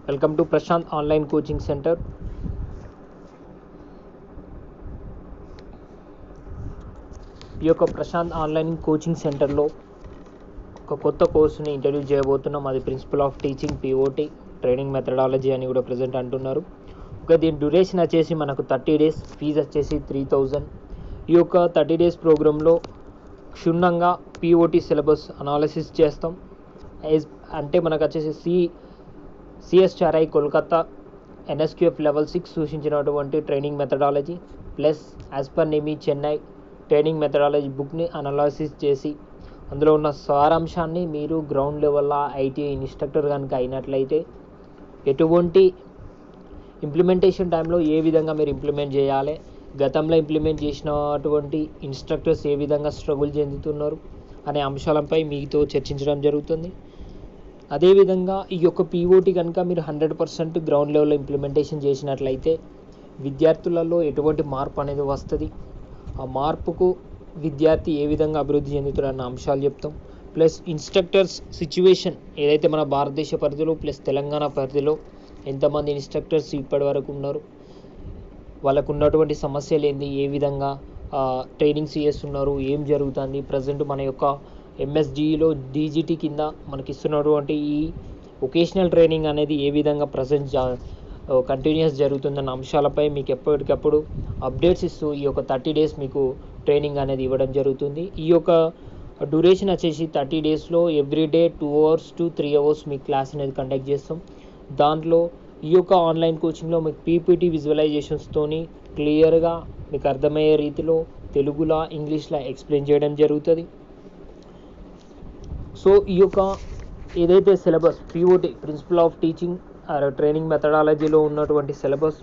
Welcome to Prashant online coaching centre. ఈ యొక్క Prashanth online coaching సెంటర్లో ఒక కొత్త కోర్సుని ఇంట్రడ్యూస్ చేయబోతున్నాం. అది principle of teaching POT training methodology అని కూడా ప్రజెంట్ అంటున్నారు. దీని డ్యూరేషన్ వచ్చేసి మనకు 30 days, ఫీజు వచ్చేసి 3000. ఈ యొక్క 30 days ప్రోగ్రాంలో క్షుణ్ణంగా పిఓటి సిలబస్ అనాలిసిస్ చేస్తాం. అంటే మనకు వచ్చేసి సిఎస్ఆర్ఐ కోల్కతా ఎన్ఎస్క్యూఎఫ్ లెవెల్ 6 సూచించినటువంటి training methodology plus as per NIMI Chennai training methodology బుక్ని అనాలిసిస్ చేసి అందులో ఉన్న సారాంశాన్ని మీరు గ్రౌండ్ లెవెల్లో ఐటీఐ ఇన్స్ట్రక్టర్ కనుక అయినట్లయితే ఎటువంటి ఇంప్లిమెంటేషన్ టైంలో ఏ విధంగా మీరు ఇంప్లిమెంట్ చేయాలి, గతంలో ఇంప్లిమెంట్ చేసినటువంటి ఇన్స్ట్రక్టర్స్ ఏ విధంగా స్ట్రగుల్ చెందుతున్నారు అనే అంశాలపై మీతో చర్చించడం జరుగుతుంది. అదేవిధంగా ఈ యొక్క పిఓటి కనుక మీరు 100% గ్రౌండ్ లెవెల్లో ఇంప్లిమెంటేషన్ చేసినట్లయితే విద్యార్థులలో ఎటువంటి మార్పు అనేది వస్తుంది, ఆ మార్పుకు విద్యార్థి ఏ విధంగా అభివృద్ధి చెందుతారన్న అంశాలు చెప్తాం. ప్లస్ ఇన్స్ట్రక్టర్స్ సిచ్యువేషన్ ఏదైతే మన భారతదేశ పరిధిలో ప్లస్ తెలంగాణ పరిధిలో ఎంతమంది ఇన్స్ట్రక్టర్స్ ఇప్పటి వరకు ఉన్నారు, వాళ్ళకు ఉన్నటువంటి సమస్యలు ఏంది, ఏ విధంగా ట్రైనింగ్స్ చేస్తున్నారు, ఏం జరుగుతుంది, ప్రజెంట్ మన యొక్క ఎంఎస్జిఈలో డీజీటీ కింద మనకి ఇస్తున్నటువంటి ఈ వొకేషనల్ ట్రైనింగ్ అనేది ఏ విధంగా ప్రజెంట్ కంటిన్యూస్ జరుగుతుందన్న అంశాలపై మీకు ఎప్పటికప్పుడు అప్డేట్స్ ఇస్తూ ఈ యొక్క 30 days మీకు ట్రైనింగ్ అనేది ఇవ్వడం జరుగుతుంది. ఈ యొక్క డ్యూరేషన్ వచ్చేసి 30 daysలో ఎవ్రీడే 2 hours to 3 hours మీకు క్లాస్ అనేది కండక్ట్ చేస్తాం. దాంట్లో ఈ యొక్క ఆన్లైన్ కోచింగ్లో మీకు పీపీటీ విజువలైజేషన్స్తోని క్లియర్గా మీకు అర్థమయ్యే రీతిలో తెలుగులో ఇంగ్లీష్లో ఎక్స్ప్లెయిన్ చేయడం జరుగుతుంది. సో ఈ యొక్క ఏదైతే syllabus POT principle of teaching training మెథడాలజీలో ఉన్నటువంటి సిలబస్,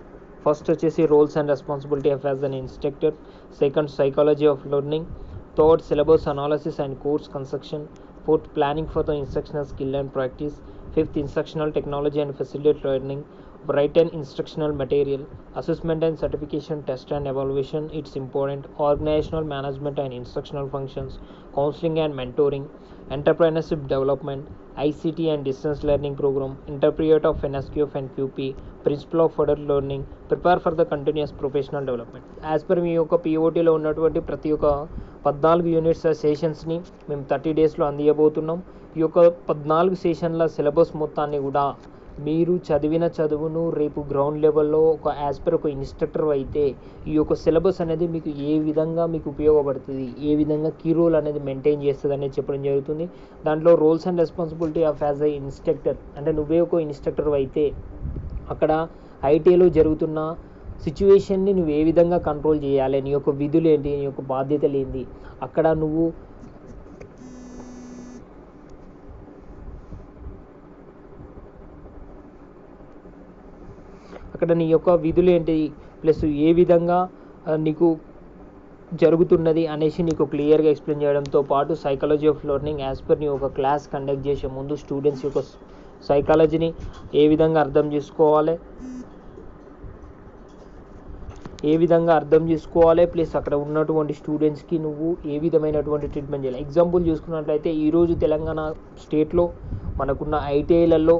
ఫస్ట్ వచ్చేసి roles and responsibility of as an instructor, second psychology of learning, third syllabus analysis and course construction, fourth planning for the instructional skill and practice, fifth instructional technology and facilitate learning, written instructional material, assessment and certification, test and evaluation, it's important, organizational management and instructional functions, counseling and mentoring, entrepreneurship development, ICT and distance learning program, interpreter of NSQF and QP, principle of further learning, prepare for the continuous professional development. As per మీ యొక్క పిఓటీలో ఉన్నటువంటి ప్రతి ఒక్క 14 units సెషన్స్ని మేము 30 daysలో అందియబోతున్నాం. ఈ యొక్క 14 సెషన్ల syllabus మొత్తాన్ని కూడా మీరు చదివిన చదువును రేపు గ్రౌండ్ లెవెల్లో యాజ్ పర్ ఒక ఇన్స్ట్రక్టర్ అయితే ఈ యొక్క సిలబస్ అనేది మీకు ఏ విధంగా మీకు ఉపయోగపడుతుంది, ఏ విధంగా కీ రోల్ అనేది మెయింటైన్ చేస్తుంది అనేది చెప్పడం జరుగుతుంది. దాంట్లో roles and responsibility of as a instructor అంటే నువ్వే ఒక ఇన్స్ట్రక్టర్ అయితే అక్కడ ఐటీఐలో జరుగుతున్న సిచ్యువేషన్ని నువ్వు ఏ విధంగా కంట్రోల్ చేయాలి, నీ యొక్క విధులు ఏంటి, నీ యొక్క బాధ్యతలు ఏంటి, అక్కడ నువ్వు నీ యొక్క విధులు ఏంటి ప్లస్ ఏ విధంగా నీకు జరుగుతున్నది అనేసి నీకు క్లియర్గా ఎక్స్ప్లెయిన్ చేయడంతో పాటు psychology of learning as per నీ ఒక క్లాస్ కండక్ట్ చేసే ముందు స్టూడెంట్స్ యొక్క సైకాలజీని ఏ విధంగా అర్థం చేసుకోవాలి, ప్లస్ అక్కడ ఉన్నటువంటి స్టూడెంట్స్కి నువ్వు ఏ విధమైనటువంటి ట్రీట్మెంట్ చేయాలి. ఎగ్జాంపుల్ చూసుకున్నట్లయితే ఈరోజు తెలంగాణ స్టేట్లో మనకున్న ఐటీఐలలో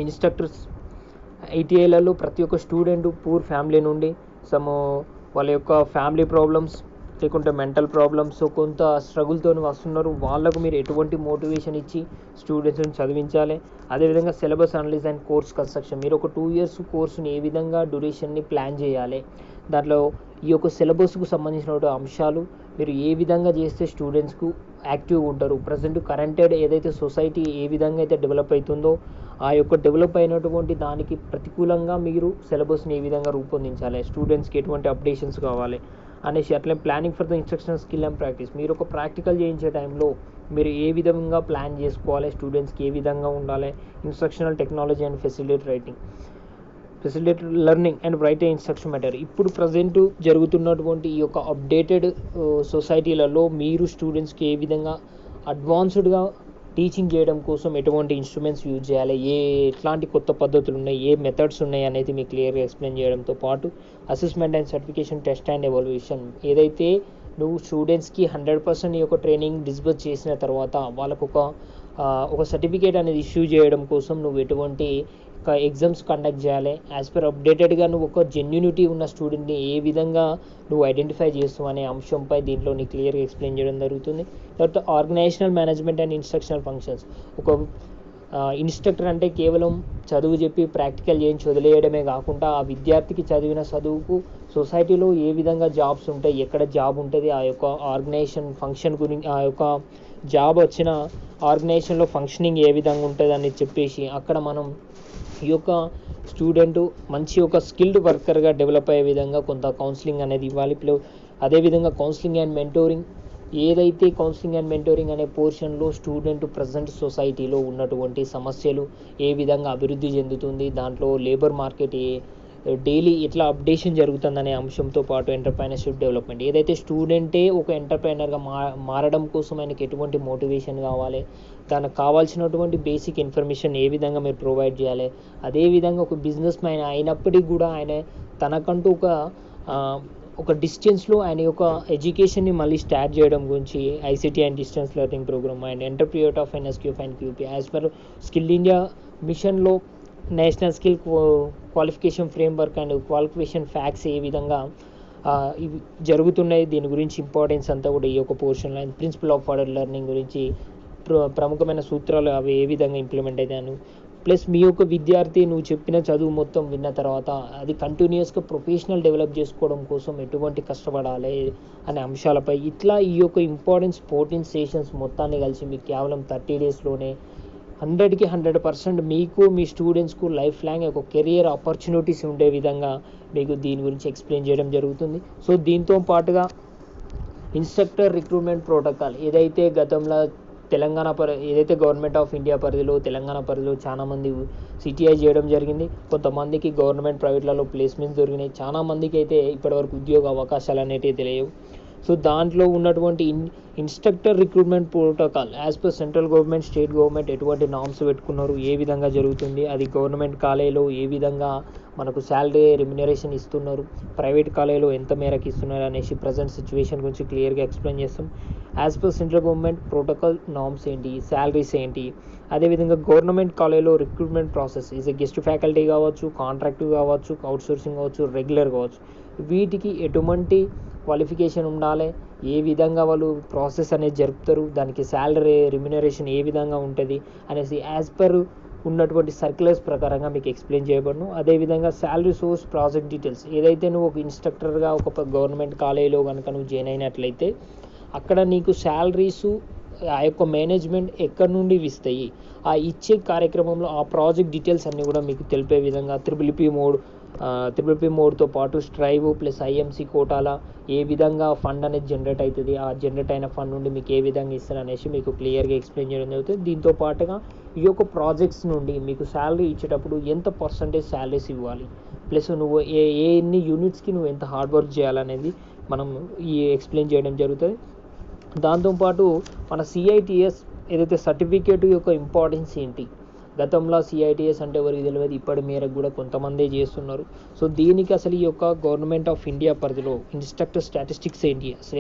ఇన్స్ట్రక్టర్స్ ఐటీఐలలో ప్రతి ఒక్క స్టూడెంట్ పూర్ ఫ్యామిలీ నుండి వాళ్ళ యొక్క ఫ్యామిలీ ప్రాబ్లమ్స్ లేకుంటే మెంటల్ ప్రాబ్లమ్స్ కొంత స్ట్రగుల్తో వస్తున్నారు. వాళ్ళకు మీరు ఎటువంటి మోటివేషన్ ఇచ్చి స్టూడెంట్స్ని చదివించాలి. అదేవిధంగా సిలబస్ అనలిసిస్ అండ్ కోర్స్ కన్స్ట్రక్షన్, మీరు ఒక 2 years కోర్సుని ఏ విధంగా డ్యూరేషన్ని ప్లాన్ చేయాలి, దాంట్లో ఈ యొక్క సిలబస్కు సంబంధించిన అంశాలు మీరు ఏ విధంగా చేస్తే స్టూడెంట్స్కు యాక్టివ్గా ఉంటారు, ప్రజెంట్ కరెంటెడ్ ఏదైతే సొసైటీ ఏ విధంగా అయితే డెవలప్ అవుతుందో ఆ యొక్క డెవలప్ అయినటువంటి దానికి ప్రతికూలంగా మీరు సిలబస్ని ఏ విధంగా రూపొందించాలి, స్టూడెంట్స్కి ఎటువంటి అప్డేషన్స్ కావాలి అనేసి, అట్లే planning for the instructional skill and practice, మీరు ఒక ప్రాక్టికల్ చేయించే టైంలో మీరు ఏ విధంగా ప్లాన్ చేసుకోవాలి, స్టూడెంట్స్కి ఏ విధంగా ఉండాలి, instructional technology and facilitate learning and right instruction material. ఇప్పుడు ప్రజెంట్ జరుగుతున్నటువంటి ఈ యొక్క అప్డేటెడ్ సొసైటీలలో మీరు స్టూడెంట్స్కి ఏ విధంగా అడ్వాన్స్డ్గా టీచింగ్ చేయడం కోసం ఎటువంటి ఇన్స్ట్రుమెంట్స్ యూజ్ చేయాలి, ఎట్లాంటి కొత్త పద్ధతులు ఉన్నాయి, ఏ మెథడ్స్ ఉన్నాయి అనేది మీకు క్లియర్గా ఎక్స్ప్లెయిన్ చేయడంతో పాటు assessment and certification, test and evaluation, ఏదైతే నువ్వు స్టూడెంట్స్కి 100% ఈ యొక్క ట్రైనింగ్ డిస్బర్స్ చేసిన తర్వాత వాళ్ళకు ఒక ఒక సర్టిఫికేట్ అనేది ఇష్యూ చేయడం కోసం నువ్వు ఎటువంటి ఎగ్జామ్స్ కండక్ట్ చేయాలి, యాజ్ పర్ అప్డేటెడ్గా నువ్వు ఒక జెన్యూనిటీ ఉన్న స్టూడెంట్ని ఏ విధంగా నువ్వు ఐడెంటిఫై చేస్తావు అనే అంశంపై దీంట్లో నీకు క్లియర్గా ఎక్స్ప్లెయిన్ చేయడం జరుగుతుంది. తర్వాత organisational management and instructional functions. ఒక ఇన్స్ట్రక్టర్ అంటే కేవలం చదువు చెప్పి ప్రాక్టికల్ చేయించి వదిలేయడమే కాకుండా ఆ విద్యార్థికి చదివిన చదువుకు సొసైటీలో ఏ విధంగా జాబ్స్ ఉంటాయి, ఎక్కడ జాబ్ ఉంటుంది, ఆ యొక్క ఆర్గనైజేషన్ ఫంక్షన్ గురించి, ఆ యొక్క జాబ్ వచ్చిన ఆర్గనైజేషన్లో ఫంక్షనింగ్ ఏ విధంగా ఉంటుంది అని చెప్పేసి అక్కడ మనం ఈ యొక్క స్టూడెంట్ మంచి ఒక స్కిల్డ్ వర్కర్గా డెవలప్ అయ్యే విధంగా కొంత కౌన్సిలింగ్ అనేది ఇవ్వాలి. అదేవిధంగా కౌన్సిలింగ్ అండ్ మెంటోరింగ్. ఏదైతే కౌన్సిలింగ్ అండ్ మెంటోరింగ్ అనే పోర్షన్లో స్టూడెంట్ ప్రజెంట్ సొసైటీలో ఉన్నటువంటి సమస్యలు ఏ విధంగా అభివృద్ధి చెందుతుంది, దాంట్లో లేబర్ మార్కెట్ డైలీ ఎట్లా అప్డేషన్ జరుగుతుందనే అంశంతో పాటు ఎంటర్ప్రైనర్షిప్ డెవలప్మెంట్. ఏదైతే స్టూడెంటే ఒక ఎంటర్ప్రైనర్గా మారడం కోసం ఆయనకి ఎటువంటి మోటివేషన్ కావాలి, దానికి కావాల్సినటువంటి బేసిక్ ఇన్ఫర్మేషన్ ఏ విధంగా మీరు ప్రొవైడ్ చేయాలి, అదేవిధంగా ఒక బిజినెస్ మ్యాన్ అయినప్పటికీ కూడా ఆయన తనకంటూ ఒక డిస్టెన్స్లో ఆయన యొక్క ఎడ్యుకేషన్ని మళ్ళీ స్టార్ట్ చేయడం గురించి ICT and distance learning programme and entrepreneur of NSQF and QP as per skill India మిషన్లో national skill qualification framework and qualification packs ఏ విధంగా ఇవి జరుగుతున్నాయి, దీని గురించి ఇంపార్టెన్స్ అంతా కూడా ఈ యొక్క పోర్షన్లో and principle of further learning గురించి ప్రముఖమైన సూత్రాలు అవి ఏ విధంగా ఇంప్లిమెంట్ అవుతాను. ప్లస్ మీ యొక్క విద్యార్థి నువ్వు చెప్పిన చదువు మొత్తం విన్న తర్వాత అది కంటిన్యూస్గా ప్రొఫెషనల్ డెవలప్ చేసుకోవడం కోసం ఎటువంటి కష్టపడాలి అనే అంశాలపై ఇట్లా ఈ యొక్క ఇంపార్టెన్స్ 14 సెషన్స్ మొత్తాన్ని కలిసి మీకు కేవలం 30 డేస్లోనే 100కి 100% మీకు మీ స్టూడెంట్స్కు లైఫ్ లాంగ్ ఒక కెరియర్ ఆపర్చునిటీస్ ఉండే విధంగా మీకు దీని గురించి ఎక్స్ప్లెయిన్ చేయడం జరుగుతుంది. సో దీంతో పాటుగా ఇన్స్ట్రక్టర్ రిక్రూట్మెంట్ ప్రోటోకాల్ ఏదైతే గతంలో ఏదైతే గవర్నమెంట్ ఆఫ్ ఇండియా పరిధిలో తెలంగాణ పరిధిలో చాలామంది సిటిఐ చేయడం జరిగింది, కొంతమందికి గవర్నమెంట్ ప్రైవేట్లలో ప్లేస్మెంట్స్ దొరికినాయి, చాలామందికి అయితే ఇప్పటివరకు ఉద్యోగ అవకాశాలు అనేటివి తెలియవు. సో దాంట్లో ఉన్నటువంటి instructor recruitment protocol as per central government, state government ఎటువంటి నామ్స్ పెట్టుకున్నారు, ఏ విధంగా జరుగుతుంది, అది గవర్నమెంట్ కాలేజీలో ఏ విధంగా మనకు శాలరీ రెమ్యునరేషన్ ఇస్తున్నారు, ప్రైవేట్ కాలేజీలో ఎంత మేరకు ఇస్తున్నారు అనేసి ప్రజెంట్ సిచ్యువేషన్ గురించి క్లియర్గా ఎక్స్ప్లెయిన్ చేస్తాం. As per central government protocol norms ఏంటి, శాలరీస్ ఏంటి, అదేవిధంగా గవర్నమెంట్ కాలేజీలో recruitment process is guest faculty కావచ్చు, కాంట్రాక్టివ్ కావచ్చు, అవుట్సోర్సింగ్ కావచ్చు, రెగ్యులర్ కావచ్చు, వీటికి ఎటువంటి క్వాలిఫికేషన్ ఉండాలి, ఏ విధంగా వాళ్ళు ప్రాసెస్ అనేది జరుపుతారు, దానికి శాలరీ రెమ్యునరేషన్ ఏ విధంగా ఉంటుంది అనేసి యాజ్ పర్ ఉన్నటువంటి సర్క్యులర్స్ ప్రకారంగా మీకు ఎక్స్ప్లెయిన్ చేయబడను. అదేవిధంగా శాలరీ సోర్స్, ప్రాజెక్ట్ డీటెయిల్స్. ఏదైతే నువ్వు ఒక ఇన్స్ట్రక్టర్గా ఒక గవర్నమెంట్ కాలేజీలో కనుక నువ్వు జాయిన్ అయినట్లయితే అక్కడ నీకు శాలరీసు ఆ యొక్క మేనేజ్మెంట్ ఎక్కడి నుండి ఇస్తాయి, ఆ ఇచ్చే కార్యక్రమంలో ఆ ప్రాజెక్ట్ డీటెయిల్స్ అన్నీ కూడా మీకు తెలిపే విధంగా ట్రిపుల్ పి మోడ్తో పాటు స్ట్రైవ్ ప్లస్ ఐఎంసీ కోటాల ఏ విధంగా ఫండ్ అనేది జనరేట్ అవుతుంది, ఆ జనరేట్ అయిన ఫండ్ నుండి మీకు ఏ విధంగా ఇస్తారు అనేసి మీకు క్లియర్గా ఎక్స్ప్లెయిన్ చేయడం జరుగుతుంది. దీంతో పాటుగా ఈ యొక్క ప్రాజెక్ట్స్ నుండి మీకు శాలరీ ఇచ్చేటప్పుడు ఎంత పర్సంటేజ్ శాలరీస్ ఇవ్వాలి, ప్లస్ నువ్వు ఎన్ని యూనిట్స్కి నువ్వు ఎంత హార్డ్ వర్క్ చేయాలనేది మనం ఎక్స్ప్లెయిన్ చేయడం జరుగుతుంది. దాంతోపాటు మన సిఐటిఎస్ ఏదైతే సర్టిఫికేట్ యొక్క ఇంపార్టెన్స్ ఏంటి, గతంలో సిఐటిఎస్ అంటే ఎవరికి తెలియదు, ఇప్పటి మేరకు కూడా కొంతమందే చేస్తున్నారు. సో దీనికి అసలు ఈ యొక్క గవర్నమెంట్ ఆఫ్ ఇండియా పరిధిలో ఇన్స్ట్రక్టర్ స్టాటిస్టిక్స్ ఏంటి, అసలు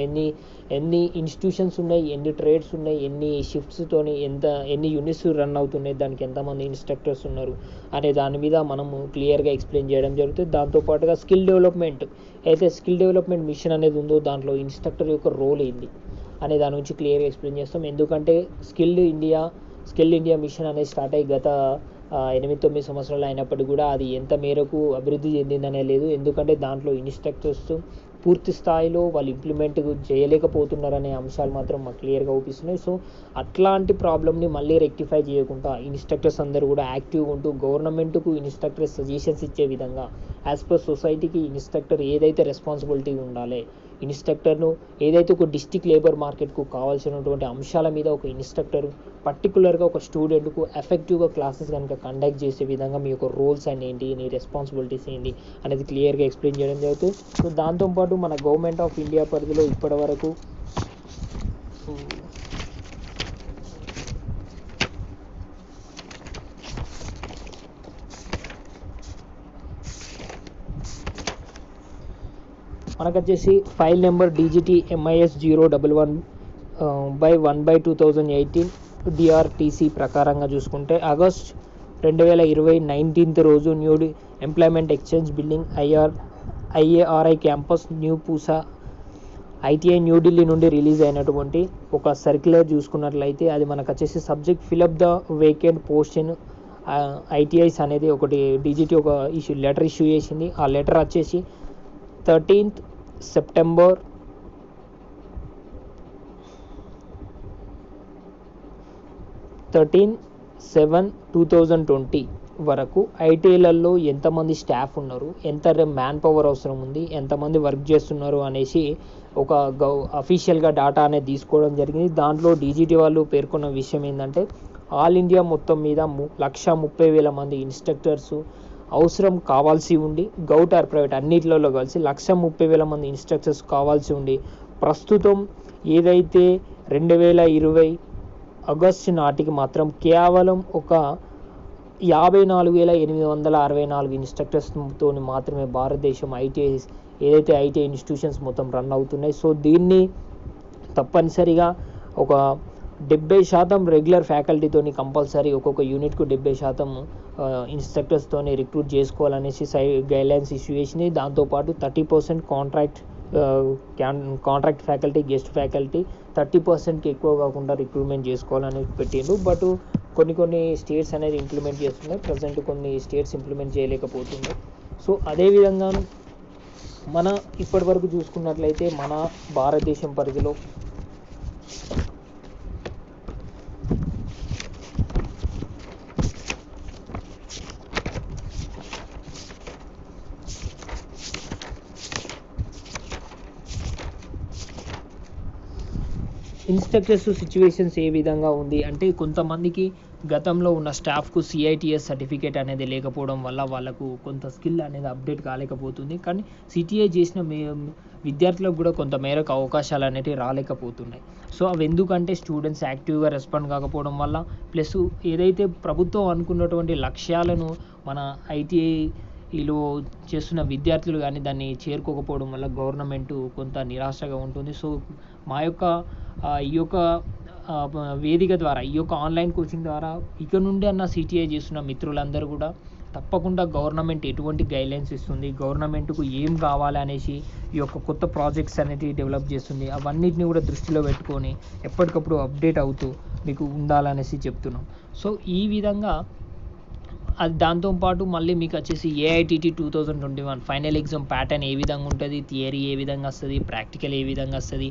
ఎన్ని ఇన్స్టిట్యూషన్స్ ఉన్నాయి, ఎన్ని ట్రేడ్స్ ఉన్నాయి, ఎన్ని షిఫ్ట్స్తోని ఎన్ని యూనిట్స్ రన్ అవుతున్నాయి, దానికి ఎంతమంది ఇన్స్ట్రక్టర్స్ ఉన్నారు అనే దాని మీద మనము క్లియర్గా ఎక్స్ప్లెయిన్ చేయడం జరుగుతుంది. దాంతోపాటుగా స్కిల్ డెవలప్మెంట్ అయితే స్కిల్ డెవలప్మెంట్ మిషన్ అనేది ఉందో దాంట్లో ఇన్స్ట్రక్టర్ యొక్క రోల్ ఏంటి అనే దాని గురించి క్లియర్గా ఎక్స్ప్లెయిన్ చేస్తాం. ఎందుకంటే స్కిల్ ఇండియా మిషన్ అనేది స్టార్ట్ అయ్యి గత 8-9 సంవత్సరాలు అయినప్పటికీ కూడా అది ఎంత మేరకు అభివృద్ధి చెందిందనే లేదు. ఎందుకంటే దాంట్లో ఇన్స్ట్రక్టర్స్ పూర్తి స్థాయిలో వాళ్ళు ఇంప్లిమెంట్ చేయలేకపోతున్నారనే అంశాలు మాత్రం మాకు క్లియర్గా చూపిస్తున్నాయి. సో అట్లాంటి ప్రాబ్లమ్ని మళ్ళీ రెక్టిఫై చేయకుండా ఇన్స్ట్రక్టర్స్ అందరూ కూడా యాక్టివ్గా ఉంటూ గవర్నమెంట్కు ఇన్స్ట్రక్టర్ సజెషన్స్ ఇచ్చే విధంగా యాజ్ పర్ సొసైటీకి ఇన్స్ట్రక్టర్ ఏదైతే రెస్పాన్సిబిలిటీ ఉండాలి, ఇన్స్ట్రక్టర్ను ఏదైతే ఒక డిస్ట్రిక్ట్ లేబర్ మార్కెట్కు కావాల్సినటువంటి అంశాల మీద ఒక ఇన్స్ట్రక్టర్ పర్టికులర్గా ఒక స్టూడెంట్కు ఎఫెక్టివ్గా క్లాసెస్ కనుక కండక్ట్ చేసే విధంగా మీ యొక్క రోల్స్ అండ్ ఏంటి, నీ రెస్పాన్సిబిలిటీస్ ఏంటి అనేది క్లియర్గా ఎక్స్ప్లెయిన్ చేయడం జరుగుతుంది. సో దాంతోపాటు మన గవర్నమెంట్ ఆఫ్ ఇండియా పరిధిలో ఇప్పటి వరకు మనకు వచ్చేసి ఫైల్ నెంబర్ DGT MIS 011/1/2018 డిఆర్టీసీ ప్రకారంగా చూసుకుంటే ఆగస్ట్ 2020 19th రోజు new employment exchange building IARI campus new Pusa ITI New Delhi నుండి రిలీజ్ అయినటువంటి ఒక సర్క్యులర్ చూసుకున్నట్లయితే అది మనకు వచ్చేసి subject fill up the vacant post in ITIs అనేది ఒకటి డీజీటీ ఒక లెటర్ ఇష్యూ చేసింది. ఆ లెటర్ వచ్చేసి 13th September 13/7/2020 వరకు ఐటీఐలలో ఎంతమంది స్టాఫ్ ఉన్నారు, ఎంత మ్యాన్ పవర్ అవసరం ఉంది, ఎంతమంది వర్క్ చేస్తున్నారు అనేసి ఒక అఫీషియల్గా డాటా అనేది తీసుకోవడం జరిగింది. దాంట్లో డీజీటీ వాళ్ళు పేర్కొన్న విషయం ఏంటంటే ఆల్ ఇండియా మొత్తం మీద 130,000 మంది ఇన్స్ట్రక్టర్స్ అవసరం కావాల్సి ఉండి, గౌట్ ఆర్ ప్రైవేట్ అన్నిటిలో కలిసి 130,000 మంది ఇన్స్ట్రక్టర్స్ కావాల్సి ఉండి, ప్రస్తుతం ఏదైతే 2020 ఆగస్టు నాటికి మాత్రం కేవలం ఒక 54,864 ఇన్స్ట్రక్టర్స్తో మాత్రమే భారతదేశం ఏదైతే ఐటీఐ ఇన్స్టిట్యూషన్స్ మొత్తం రన్ అవుతున్నాయి. సో దీన్ని తప్పనిసరిగా ఒక 70% రెగ్యులర్ ఫ్యాకల్టీతోని కంపల్సరీ ఒక్కొక్క యూనిట్కు 70% ఇన్స్ట్రక్టర్స్తోని రిక్రూట్ చేసుకోవాలనేసి గైడ్లైన్స్ ఇష్యూ చేసింది. దాంతోపాటు 30% కాంట్రాక్ట్ ఫ్యాకల్టీ, గెస్ట్ ఫ్యాకల్టీ 30%కి ఎక్కువ కాకుండా రిక్రూట్మెంట్ చేసుకోవాలని పెట్టిండు. బట్ కొన్ని స్టేట్స్ అనేది ఇంప్లిమెంట్ చేస్తున్నాయి, ప్రజెంట్ కొన్ని స్టేట్స్ ఇంప్లిమెంట్ చేయలేకపోతున్నాయి. సో అదేవిధంగా మన ఇప్పటి వరకు చూసుకున్నట్లయితే మన భారతదేశం పరిధిలో ఇన్స్ట్రక్టర్స్ సిచ్యువేషన్స్ ఏ విధంగా ఉంది అంటే కొంతమందికి గతంలో ఉన్న స్టాఫ్కు సిఐటిఎస్ సర్టిఫికేట్ అనేది లేకపోవడం వల్ల వాళ్ళకు కొంత స్కిల్ అనేది అప్డేట్ కాలేకపోతుంది. కానీ సిటిఐ చేసిన విద్యార్థులకు కూడా కొంత మేరకు అవకాశాలు అనేటివి రాలేకపోతున్నాయి. సో అవి ఎందుకంటే స్టూడెంట్స్ యాక్టివ్గా రెస్పాండ్ కాకపోవడం వల్ల, ప్లస్ ఏదైతే ప్రభుత్వం అనుకున్నటువంటి లక్ష్యాలను మన ఐటీఐలో చేస్తున్న విద్యార్థులు కానీ దాన్ని చేరుకోకపోవడం వల్ల గవర్నమెంట్ కొంత నిరాశగా ఉంటుంది. సో మా యొక్క ఈ యొక్క వేదిక ద్వారా, ఈ యొక్క ఆన్లైన్ కోచింగ్ ద్వారా ఇక నుండి అన్న సిటిఐ చేస్తున్న మిత్రులందరూ కూడా తప్పకుండా గవర్నమెంట్ ఎటువంటి గైడ్లైన్స్ ఇస్తుంది, గవర్నమెంట్కు ఏం కావాలి అనేసి ఈ యొక్క కొత్త ప్రాజెక్ట్స్ అనేవి డెవలప్ చేస్తుంది, అవన్నిటిని కూడా దృష్టిలో పెట్టుకొని ఎప్పటికప్పుడు అప్డేట్ అవుతూ మీకు ఉండాలనేసి చెప్తున్నాం. సో ఈ విధంగా అది దాంతోపాటు మళ్ళీ మీకు వచ్చేసి ఏఐటిటి 2021 ఫైనల్ ఎగ్జామ్ ప్యాటర్న్ ఏ విధంగా ఉంటుంది, థియరీ ఏ విధంగా వస్తుంది, ప్రాక్టికల్ ఏ విధంగా వస్తుంది,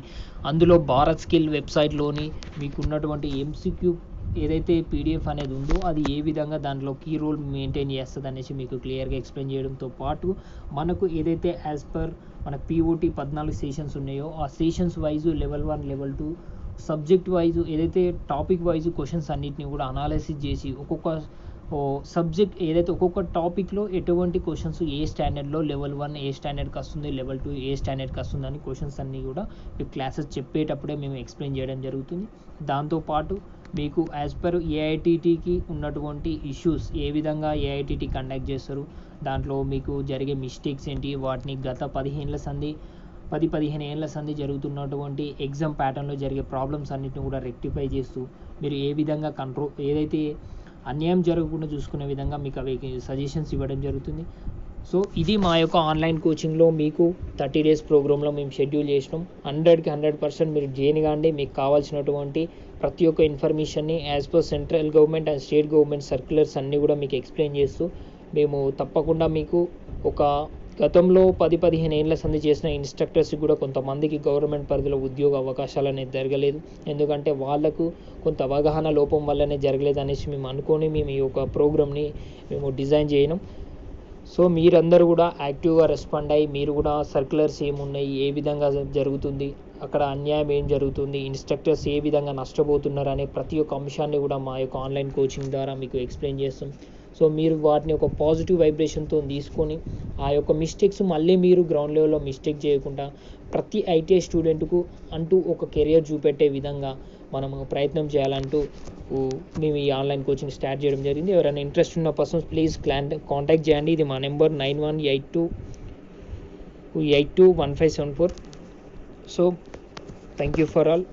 అందులో భారత్ స్కిల్ వెబ్సైట్లోని మీకు ఉన్నటువంటి ఎంసీక్యూ ఏదైతే పీడిఎఫ్ అనేది ఉందో అది ఏ విధంగా దాంట్లో కీ రోల్ మెయింటైన్ చేస్తుంది అనేసి మీకు క్లియర్గా ఎక్స్ప్లెయిన్ చేయడంతో పాటు మనకు ఏదైతే యాజ్ పర్ మన పిఓటి 14 సెషన్స్ ఉన్నాయో ఆ sessions wise level 1 level 2 subject wise ఏదైతే టాపిక్ వైజు క్వశ్చన్స్ అన్నిటిని కూడా అనాలిసిస్ చేసి ఒక్కొక్క సబ్జెక్ట్ ఏదైతే ఒక్కొక్క టాపిక్లో ఎటువంటి క్వశ్చన్స్ ఏ స్టాండర్డ్లో లెవెల్ 1 ఏ స్టాండర్డ్కి వస్తుంది, లెవెల్ 2 ఏ స్టాండర్డ్కి వస్తుంది అని క్వశ్చన్స్ అన్నీ కూడా మీకు క్లాసెస్ చెప్పేటప్పుడే మేము ఎక్స్ప్లెయిన్ చేయడం జరుగుతుంది. దాంతోపాటు మీకు యాజ్ పర్ ఏఐటిటికి ఉన్నటువంటి ఇష్యూస్ ఏ విధంగా ఏఐటిటి కండక్ట్ చేస్తారు, దాంట్లో మీకు జరిగే మిస్టేక్స్ ఏంటి, వాటిని గత 10-15 ఏళ్ళ సంధి జరుగుతున్నటువంటి ఎగ్జామ్ ప్యాటర్న్లో జరిగే ప్రాబ్లమ్స్ అన్నిటిని కూడా రెక్టిఫై చేస్తూ మీరు ఏ విధంగా ఏదైతే అన్యాయం జరగకుండా చూసుకునే విధంగా మీకు అవి సజెషన్స్ ఇవ్వడం జరుగుతుంది. సో ఇది మా యొక్క ఆన్లైన్ కోచింగ్లో మీకు 30 days ప్రోగ్రాంలో మేము షెడ్యూల్ చేసినాం. 100కి 100% మీరు జాయిన్ కాండి. మీకు కావాల్సినటువంటి ప్రతి ఒక్క ఇన్ఫర్మేషన్ని as per central government and state government circulars అన్నీ కూడా మీకు ఎక్స్ప్లెయిన్ చేస్తూ మేము తప్పకుండా మీకు ఒక గతంలో 10-15 ఏళ్ళ సంధి చేసిన ఇన్స్ట్రక్టర్స్కి కూడా కొంతమందికి గవర్నమెంట్ పరిధిలో ఉద్యోగ అవకాశాలు అనేది జరగలేదు, ఎందుకంటే వాళ్ళకు కొంత అవగాహన లోపం వల్లనే జరగలేదు అనేసి మేము అనుకొని మేము ఈ యొక్క ప్రోగ్రామ్ని మేము డిజైన్ చేయడం. సో మీరందరూ కూడా యాక్టివ్గా రెస్పాండ్ అయ్యి మీరు కూడా సర్క్యులర్స్ ఏమున్నాయి, ఏ విధంగా జరుగుతుంది, అక్కడ అన్యాయం ఏం జరుగుతుంది, ఇన్స్ట్రక్టర్స్ ఏ విధంగా నష్టపోతున్నారు అనే ప్రతి ఒక్క అంశాన్ని కూడా మా యొక్క ఆన్లైన్ కోచింగ్ ద్వారా మీకు ఎక్స్ప్లెయిన్ చేస్తాం. సో మీరు వాటిని ఒక పాజిటివ్ వైబ్రేషన్తో తీసుకొని ఆ యొక్క మిస్టేక్స్ మళ్ళీ మీరు గ్రౌండ్ లెవెల్లో మిస్టేక్ చేయకుండా ప్రతి ఐటీఐ స్టూడెంట్కు అంటూ ఒక కెరియర్ చూపెట్టే విధంగా మనము ప్రయత్నం చేయాలంటూ మేము ఈ ఆన్లైన్ కోచింగ్ స్టార్ట్ చేయడం జరిగింది. ఎవరైనా ఇంట్రెస్ట్ ఉన్న పర్సన్స్ ప్లీజ్ కాంటాక్ట్ చేయండి. ఇది మా number 91821574. So thank you for all.